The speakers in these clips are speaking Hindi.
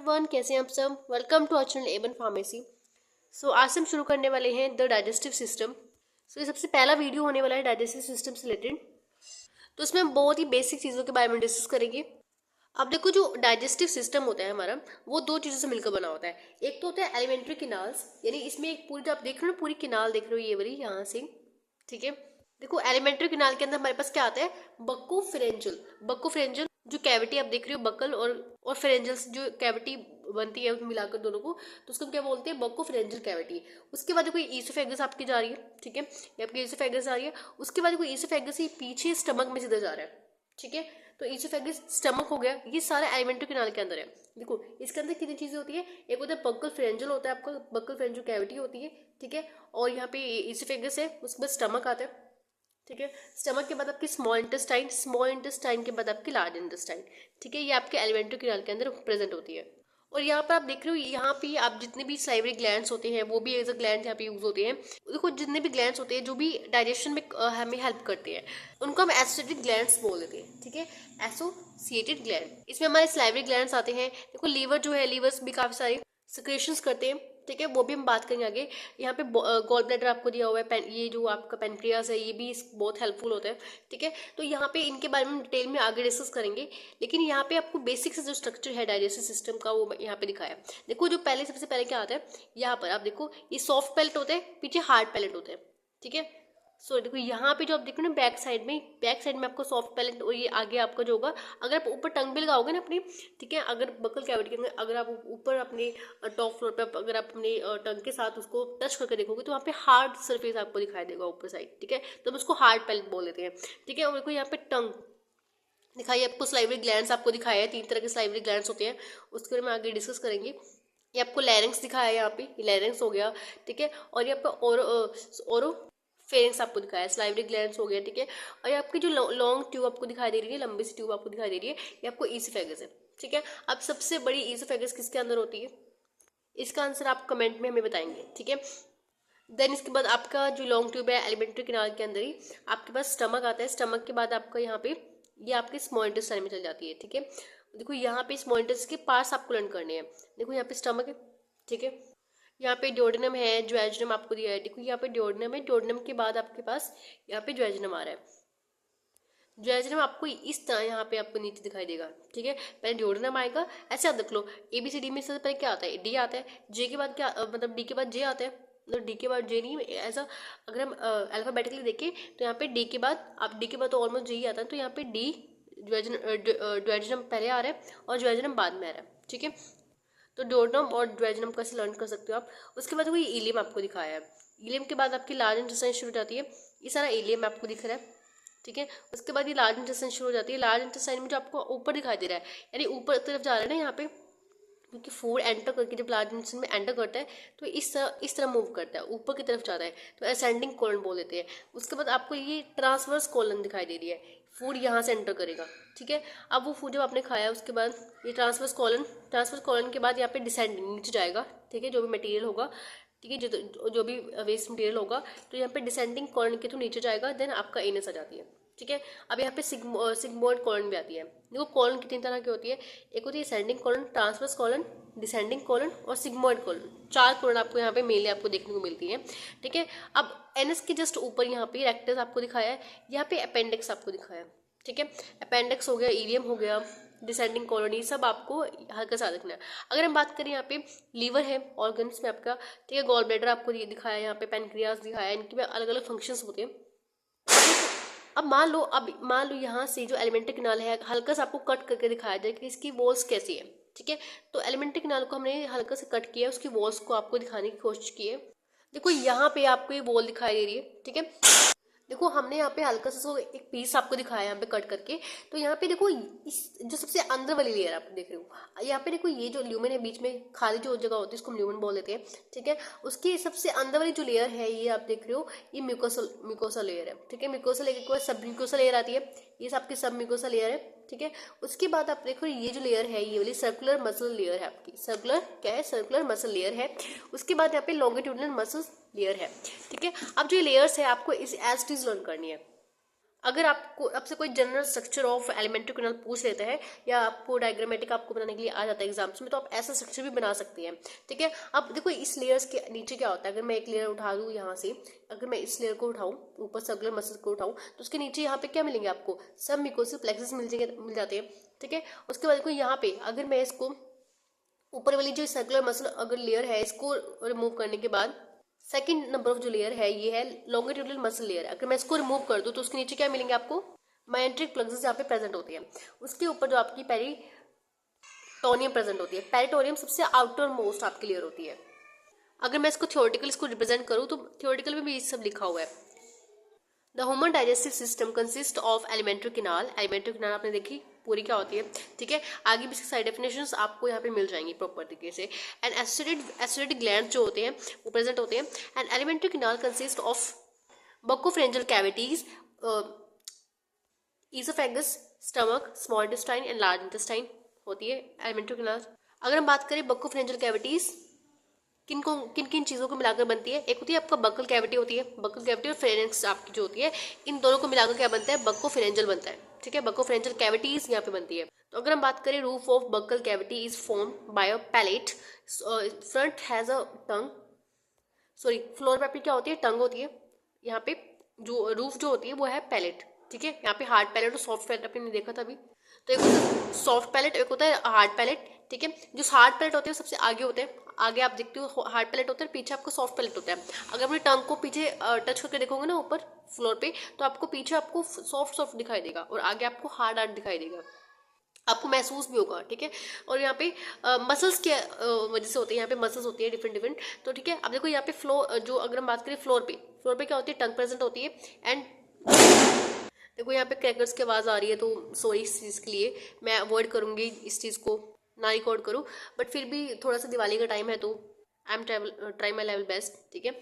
एवरीवन, कैसे हैं आप सब। Welcome to our channel Avon pharmacy. So आज हम शुरू करने वाले हैं द डाइजेस्टिव सिस्टम। सो ये सबसे पहला वीडियो होने वाला है डाइजेस्टिव सिस्टम से रिलेटेड। तो इसमें हम बहुत ही बेसिक चीज़ों के बारे में डिस्कस करेंगे। अब देखो, जो डाइजेस्टिव सिस्टम होता है हमारा, वो दो चीज़ों से मिलकर बना होता है। एक तो होता है एलिमेंट्री किनाल्स, यानी इसमें एक पूरी, जो आप देख रहे हो ना, पूरी किनाल देख रहे हो ये वाली यहाँ से, ठीक है। देखो, एलिमेंट्री किनाल के अंदर हमारे पास क्या आता है, बक्को फ्रेंजुल। बक्को फ्रेंजुल जो कैविटी आप देख रहे हो, बक्कल और फ्रेंजल्स जो कैविटी बनती है मिलाकर दोनों को, तो उसको क्या बोलते हैं, बक्को फ्रेंजल कैविटी। उसके बाद कोई ईसोफेगस आपकी जा रही है, ठीक है, ये आपकी ईसोफेगस जा रही है। उसके बाद कोई ईसोफेगस ही पीछे स्टमक में सीधा जा रहा है, ठीक है। तो ईसोफेगस स्टमक हो गया, ये सारा एलिमेंट्री किनाल के अंदर है। देखो, इसके अंदर कितनी चीजें होती है, एक होता है बक्कल फ्रेंजल होता है आपका, बक्कल फ्रेंजल कैविटी होती है, ठीक है। और यहाँ पे ईसोफेगस है, उसके बाद स्टमक आता है, ठीक है। स्टमक के बाद आपकी स्मॉल इंटेस्टाइन, स्मॉल इंटेस्टाइन के बाद आपकी लार्ज इंटेस्टाइन, ठीक है। ये आपके एलिमेंट्री किनाल के अंदर प्रेजेंट होती है। और यहाँ पर आप देख रहे हो, यहाँ पे आप जितने भी सलाइवरी ग्लैंड्स होते हैं वो भी एज अ ग्लैंड यहाँ पे यूज होते हैं। देखो, जितने भी ग्लैंड्स होते हैं जो भी डाइजेशन में हमें हेल्प करते हैं, उनको हम एसोसिएटेड ग्लैंड्स बोल देते हैं, ठीक है, एसोसिएटेड ग्लैंड। इसमें हमारे सलाइवरी ग्लैंड्स आते हैं। देखो, लीवर जो है, लीवर्स भी काफी सारे सिक्रेशंस करते हैं, ठीक है, वो भी हम बात करेंगे आगे। यहाँ पे गॉल ब्लैडर आपको दिया हुआ है, ये जो आपका पेनक्रियास है, ये भी बहुत हेल्पफुल होता है, ठीक है। तो यहाँ पे इनके बारे में डिटेल में आगे डिस्कस करेंगे, लेकिन यहाँ पे आपको बेसिक से जो स्ट्रक्चर है डाइजेस्टिव सिस्टम का, वो यहाँ पे दिखाया है। देखो, जो पहले सबसे पहले क्या आता है, यहाँ पर आप देखो, ये सॉफ्ट पैलेट होता है, पीछे हार्ड पैलेट होता है, ठीक है। सो देखो, यहाँ पे जो आप देखो ना, बैक साइड में आपको सॉफ्ट पैलेट, और ये आगे आपका जो होगा, अगर आप ऊपर टंग भी लगाओगे ना अपनी, ठीक है, अगर बकल कैविटी के अंदर अगर आप ऊपर अपने टॉप फ्लोर पे अगर आप अपने टंग के साथ उसको टच करके देखोगे, तो वहाँ पे हार्ड सरफेस आपको दिखाई देगा ऊपर साइड, ठीक है। तो हम उसको हार्ड पैलेट बोल देते हैं, ठीक है। और देखो, यहाँ पे टंग दिखाई, आपको सलाइवरी ग्लैंड्स आपको दिखाया है, 3 तरह के सलाइवरी ग्लैंड्स होते हैं, उसके बारे में आगे डिस्कस करेंगे। ये आपको लैरिंक्स दिखाया है, यहाँ पे लैरिंक्स हो गया, ठीक है। और ये आपका ओरो फेरिंग्स आपको दिखाया है, सलाइवरी ग्लैंड्स हो गया, ठीक है। और ये आपकी जो लॉन्ग ट्यूब आपको दिखाई दे रही है, लंबी सी ट्यूब आपको दिखाई दे रही है, ये आपको ईसोफेगस है, ठीक है। अब सबसे बड़ी ईसोफेगस किसके अंदर होती है, इसका आंसर आप कमेंट में हमें बताएंगे, ठीक है। देन इसके बाद आपका जो लॉन्ग ट्यूब है, एलिमेंट्री किनाल के अंदर ही आपके पास स्टमक आता है। स्टमक के बाद आपका यहाँ पे ये आपके स्मॉल इंटेस्टाइन में चल जाती है, ठीक है। देखो, यहाँ पे स्मॉल इंटेस्टाइन के पार्ट्स आपको लर्न करने हैं। देखो, यहाँ पे स्टमक है, ठीक है, यहाँ पे ड्यूडेनम है, ज्वाजनम आपको दिया है। देखो, यहाँ पे ड्यूडेनम है, ड्यूडेनम के बाद आपके पास यहाँ पे ज्वाजनम आ रहा है। ज्वाजनम आपको इस तरह यहाँ पे आपको नीचे दिखाई देगा, ठीक है। पहले ड्यूडेनम आएगा, ऐसे आप देख लो, ABCD में सबसे पहले क्या आता है, D आता है, J के बाद क्या, मतलब D के बाद J आता है, मतलब D के बाद J नहीं, ऐसा अगर हम अल्फाबेटिकली देखें तो यहाँ पे D के बाद, आप D के बाद तो ऑलमोस्ट J ही आता है, तो यहाँ पे D ज्वाजनम पहले आ रहा है और ज्वाजनम बाद में आ रहा है, ठीक है। तो ड्यूडेनम और ज्वाजनम कैसे लर्न कर सकते हो आप। उसके बाद कोई इलियम आपको दिखाया है, इलियम के बाद आपकी लार्ज इंटेस्टाइन शुरू हो जाती है, ये सारा इलियम आपको दिख रहा है, ठीक है। उसके बाद ये लार्ज इंटेस्टाइन शुरू हो जाती है। लार्ज इंटेस्टाइन में जो आपको ऊपर दिखाई दे रहा है, यानी ऊपर तरफ जा रहा है ना यहाँ पे, क्योंकि फूड एंटर करके जब लार्ज इंटेस्टाइन में एंटर करता है तो इस तरह मूव करता है, ऊपर की तरफ जाता है, तो असेंडिंग कोलन बोल देते हैं। उसके बाद आपको ये ट्रांसवर्स कोलन दिखाई दे रही है, फूड यहाँ से एंटर करेगा, ठीक है। अब वो फूड जब आपने खाया, उसके बाद ये ट्रांसवर्स कॉलन के बाद यहाँ पे डिसेंडिंग नीचे जाएगा, ठीक है, जो भी मटेरियल होगा, ठीक है, जो भी वेस्ट मटेरियल होगा, तो यहाँ पे डिसेंडिंग कॉलन के थ्रू नीचे जाएगा, देन आपका एनस आ जाती है, ठीक है। अब यहाँ पे सिग्मोइड कॉलन भी आती है। देखो, कॉलन कितनी तरह की होती है, एक होती है ascending colon, transverse colon, descending colon और सिग्मोइड कॉलन। 4 कॉलन आपको यहाँ पे मेनली आपको देखने को मिलती है, ठीक है। अब एनस के जस्ट ऊपर यहाँ पे रेक्टस आपको दिखाया है, यहाँ पे अपेंडिक्स आपको दिखाया है, ठीक है। अपेंडिक्स हो गया, इलियम हो गया, डिसेंडिंग कॉलोनी, सब आपको हल्का सा देखना है। अगर हम बात करें, यहाँ पे लीवर है ऑर्गन्स में आपका, ठीक है, गॉल ब्लैडर आपको ये दिखाया है, यहाँ पे पेनक्रियास दिखाया है, इनके में अलग अलग फंक्शंस होते हैं। अब मान लो यहाँ से जो एलिमेंट्री किनाल है, हल्का सा आपको कट करके दिखाया जाए कि इसकी वॉल्स कैसी है, ठीक है। तो एलिमेंट्री किनाल को हमने हल्का से कट किया, उसकी वॉल्स को आपको दिखाने की कोशिश की है। देखो, यहाँ पे आपको ये वॉल दिखाई दे रही है, ठीक है। देखो, हमने यहाँ पे हल्का सा एक पीस आपको दिखाया है यहाँ पे कट करके। तो यहाँ पे देखो, इस जो सबसे अंदर वाली लेयर आप देख रहे हो, यहाँ पे देखो, ये जो ल्यूमेन है बीच में खाली जो जगह होती है, इसको हम ल्यूमेन बोल देते हैं, ठीक है। उसकी सबसे अंदर वाली जो लेयर है, ये आप देख रहे हो, ये म्यूकोसा लेयर है, ठीक है। म्यूकोसा लेयर के बाद सब म्यूकोसा लेयर आती है, ये आपकी सब म्यूकोसा लेयर है, ठीक है। उसके बाद आप देखो, ये जो लेयर है, ये वाली सर्कुलर मसल लेयर है आपकी, सर्कुलर मसल लेयर है। उसके बाद यहाँ पे लॉन्गिट्यूडिनल मसल लेयर है, ठीक है। अब जो लेयर्स है आपको इस एज इट इज लर्न करनी है। अगर आपको आपसे कोई general structure of alimentary canal पूछ लेता है या आपको डायग्रामेटिक आपको बनाने के लिए आ जाता है एग्जाम्स में, तो आप ऐसा स्ट्रक्चर भी बना सकती हैं, ठीक है। अब देखो इस लेयर्स के नीचे क्या होता है, अगर मैं एक लेयर उठा दूँ यहाँ से, अगर मैं इस लेयर को उठाऊँ, ऊपर सर्कुलर मसल को उठाऊँ, तो उसके नीचे यहाँ पे क्या मिलेंगे आपको, सब म्यूकोसल प्लेक्सस मिल जाते हैं, ठीक है। उसके बाद देखो यहाँ पे अगर मैं इसको ऊपर वाली जो सर्कुलर मसल अगर लेयर है इसको रिमूव करने के बाद सेकंड नंबर ऑफ जो लेयर है ये है लॉन्गिट्यूडनल मसल लेयर। अगर मैं इसको रिमूव कर दूं तो उसके नीचे क्या मिलेंगे आपको, मायोट्रिक प्लक्सस यहाँ पे प्रेजेंट होती है। उसके ऊपर जो आपकी पेरिटोनियम प्रेजेंट होती है, पेरिटोनियम सबसे आउटर मोस्ट आपकी लेयर होती है। अगर मैं इसको थ्योरेटिकल इसको रिप्रेजेंट करूँ तो थ्योरेटिकल में भी ये सब लिखा हुआ है। The human digestive system consist of alimentary canal. Alimentary canal आपने देखी पूरी क्या होती है, ठीक है। आगे भी इसकी साइड डेफिनेशंस आपको यहाँ पे मिल जाएंगी प्रॉपर तरीके से। एंड एसिडिक ग्लैंड जो होते हैं वो प्रेजेंट होते हैं। And alimentary canal consist of buccopharyngeal cavities, oesophagus, stomach, small intestine and large intestine होती है एलिमेंट्री कैनाल। अगर हम बात करें बकोफ्रेंजियल कैविटीज किन किन चीज़ों को मिलाकर बनती है, एक होती है आपका बक्कल कैविटी होती है, बक्कल कैविटी और फेरेंक्स आपकी जो होती है, इन दोनों को मिलाकर क्या बनता है, बक्कोफेरेंजियल बनता है, ठीक है। बक्कोफेरेंजियल कैविटीज यहाँ पे बनती है। तो अगर हम बात करें roof of buccal cavity is form by a palate, front has a tongue, sorry floor पे क्या होती है, टंग होती है। यहाँ पे जो रूफ जो होती है वो है पैलेट, ठीक है। यहाँ पे हार्ड पैलेट और सॉफ्ट पैलेट आपने देखा था अभी, तो एक होता है सॉफ्ट पैलेट, एक होता है हार्ड पैलेट, ठीक है। जो हार्ड पैलेट होते हैं सबसे आगे होते हैं, आगे आप देखते हो हार्ड पैलेट होता है, पीछे आपको सॉफ्ट पैलेट होता है। अगर अपनी टंग को पीछे टच करके देखोगे ना ऊपर फ्लोर पे, तो आपको पीछे आपको सॉफ्ट दिखाई देगा और आगे आपको हार्ड दिखाई देगा, आपको महसूस भी होगा, ठीक है। और यहाँ पे मसल्स के वजह से होते हैं, यहाँ पे मसल्स होती है डिफरेंट, तो ठीक है। अब देखो यहाँ पे फ्लोर जो अगर हम बात करें फ्लोर पे क्या होती है, टंग प्रेजेंट होती है। एंड देखो यहाँ पे क्रैकर्स की आवाज़ आ रही है, तो सॉरी इस चीज़ के लिए, मैं अवॉइड करूँगी इस चीज़ को ना रिकॉर्ड करूँ, बट फिर भी थोड़ा सा दिवाली का टाइम है तो I am try my level best, ठीक है।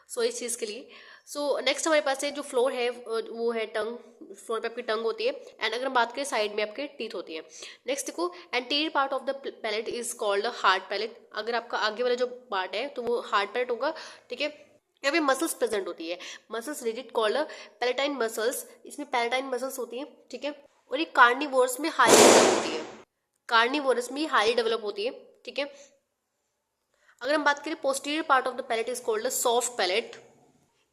सो इस चीज़ के लिए सो नेक्स्ट हमारे पास है जो फ्लोर है वो है टंग, फ्लोर पे आपकी टंग होती है। एंड अगर हम बात करें साइड में आपके टीथ होती है। नेक्स्ट देखो anterior part of the palate is called hard palate. अगर आपका आगे वाला जो पार्ट है तो वो हार्ड पैलेट होगा, ठीक है। यहाँ पे मसल्स प्रेजेंट होती है, muscles rigid called palatine muscles, इसमें पैलेटाइन मसल्स होती है, ठीक है। और ये कार्निवोरस में हाईली डेवलप होती है, कार्निवोरस में हाईली डेवलप होती है, ठीक है। अगर हम बात करें posterior part of the palate is called soft palate,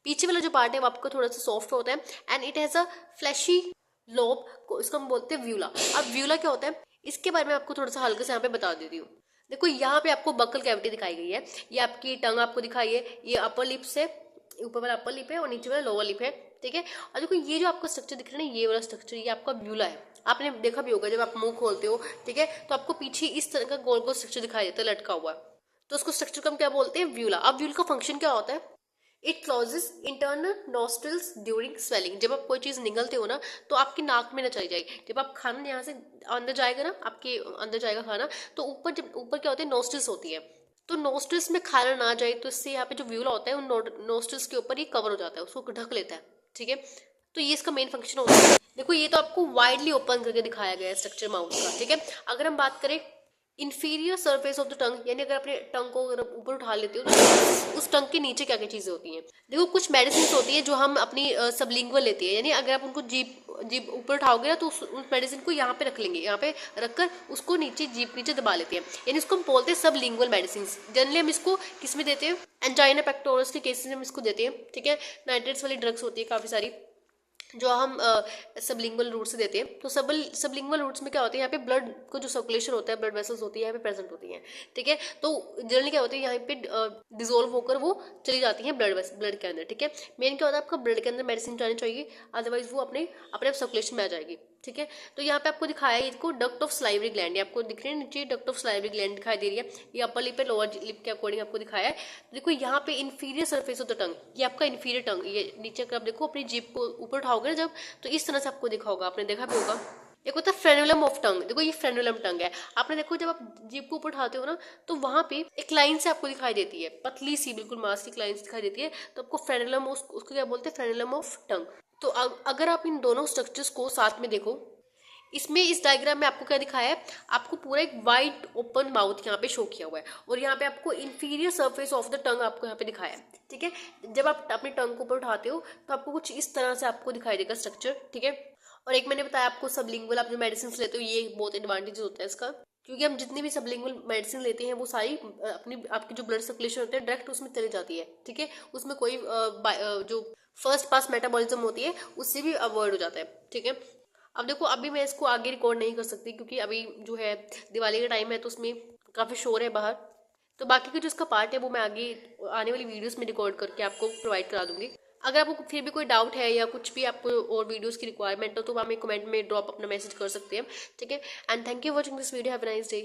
पीछे वाला जो पार्ट है वो आपका थोड़ा सा सॉफ्ट होता है। And it has a fleshy lobe, इसको हम बोलते हैं व्यूला। अब व्यूला क्या होता है इसके बारे में आपको थोड़ा सा हल्के से यहाँ पे बता देती हूँ। देखो यहाँ पे आपको बक्कल कैविटी दिखाई गई है, ये आपकी टंग आपको दिखाई है, ये अपर लिप्स है, ऊपर वाला अपर लिप है और नीचे वाला लोअर लिप है, ठीक है। और देखो ये जो आपका स्ट्रक्चर दिख रहा है ना, ये वाला स्ट्रक्चर ये आपका व्यूला है। आपने देखा भी होगा जब आप मुंह खोलते हो, ठीक है, तो आपको पीछे इस तरह का गोल गोल स्ट्रक्चर दिखाई देता है लटका हुआ, तो उसको स्ट्रक्चर को हम क्या बोलते हैं, व्यूला। अब व्यूला का फंक्शन क्या होता है, it closes internal nostrils during swelling. जब आप कोई चीज़ निगलते हो ना तो आपकी नाक में ना चली जाए, जब आप खाना यहाँ से अंदर जाएगा ना, आपके अंदर जाएगा खाना, तो ऊपर जब ऊपर क्या होते हैं नॉस्ट्रिल्स होती है, तो नॉस्ट्रिल्स में खाना ना जाए तो इससे यहाँ पे जो व्यूला होता है उन नॉस्ट्रिल्स के ऊपर ये कवर हो जाता है, उसको ढक लेता है, ठीक है। तो ये इसका मेन फंक्शन होता है। देखो ये तो आपको वाइडली ओपन करके दिखाया गया है स्ट्रक्चर माउथ का, ठीक है। अगर हम बात करें inferior surface of the tongue, यानी अगर अपने टंग को अगर ऊपर उठा लेते हो तो उस टंग के नीचे क्या क्या चीज़ें होती हैं। देखो कुछ मेडिसिन होती है जो हम अपनी सबलिंगुअल लेते हैं, यानी अगर आप उनको जीभ ऊपर उठाओगे ना तो उस मेडिसिन को यहाँ पे रख लेंगे, यहाँ पे रखकर उसको नीचे जीभ नीचे दबा लेते हैं, यानी इसको हम बोलते हैं सबलिंगुअल मेडिसिन। जनरली हम इसको किस में देते हैं, एंजाइना पेक्टोरस के केसेस में हम इसको देते हैं, ठीक है। नाइट्रेट्स वाली ड्रग्स होती है काफ़ी सारी जो हम सबलिंगुअल रूट से देते हैं। तो सबलिंगुअल रूट्स में क्या होता है, यहाँ पे ब्लड को जो सर्कुलेशन होता है, ब्लड वेसल्स होती है यहाँ पे प्रेजेंट होती हैं, ठीक है। तो जनरली क्या होता है यहाँ पे डिजोल्व होकर वो चली जाती हैं ब्लड के अंदर, ठीक है। मेन क्या होता है आपका ब्लड के अंदर मेडिसिन जानी चाहिए, अदरवाइज वो अपने आप सर्कुलेशन में आ जाएगी, ठीक है। तो यहाँ पे आपको दिखाया है इसको डक्ट ऑफ सलाइवरी ग्लैंड, ये आपको दिख रही है नीचे डक्ट ऑफ सलाइवरी ग्लैंड दिखाई दे रही है, ये अपर लिप है, लोअर लिप के अकॉर्डिंग आपको दिखाया है। देखो यहाँ पे inferior surface of the tongue, ये आपका इन्फीरियर टंग, ये नीचे अगर आप देखो अपनी जीभ को ऊपर उठाओगे ना जब, तो इस तरह से आपको दिखा होगा, आपने देखा भी होगा। एक होता है फ्रेनुलम ऑफ टंग, देखो ये फ्रेनुलम टंग है, आपने देखो जब आप जीभ को ऊपर उठाते हो ना तो वहां पे एक लाइन से आपको दिखाई देती है, पतली सी बिल्कुल मास्टिक लाइन दिखाई देती है, तो आपको फ्रेनुलम उसको क्या बोलते हैं, फ्रेनुलम ऑफ टंग। तो अगर आप इन दोनों स्ट्रक्चर्स को साथ में देखो, इसमें इस डायग्राम में आपको क्या दिखाया है, आपको पूरा एक वाइड ओपन माउथ यहाँ पे शो किया हुआ है और यहाँ पे आपको inferior surface of the tongue आपको यहाँ पे दिखाया है। ठीक है, जब आप अपने टंग को ऊपर उठाते हो तो आपको कुछ इस तरह से आपको दिखाई देगा स्ट्रक्चर। ठीक है, और एक मैंने बताया आपको सबलिंगुअल आप जो मेडिसिन लेते हो, ये बहुत एडवांटेज होता है इसका, क्योंकि हम जितनी भी सबलिंगुअल मेडिसिन लेते हैं वो सारी अपनी आपकी जो ब्लड सर्कुलेशन होता है डायरेक्ट उसमें चली जाती है। ठीक है, उसमें कोई जो फर्स्ट पास मेटाबॉलिज्म होती है उससे भी अवॉइड हो जाता है। ठीक है, अब देखो अभी मैं इसको आगे रिकॉर्ड नहीं कर सकती क्योंकि अभी जो है दिवाली का टाइम है तो उसमें काफ़ी शोर है बाहर, तो बाकी का जो इसका पार्ट है वो मैं आगे आने वाली वीडियोस में रिकॉर्ड करके आपको प्रोवाइड करा दूंगी। अगर आपको फिर भी कोई डाउट है या कुछ भी आपको और वीडियोस की रिक्वायरमेंट हो तो आप हमें कमेंट में ड्रॉप अपना मैसेज कर सकते हैं। ठीक है, and thank you watching this video, have a nice day.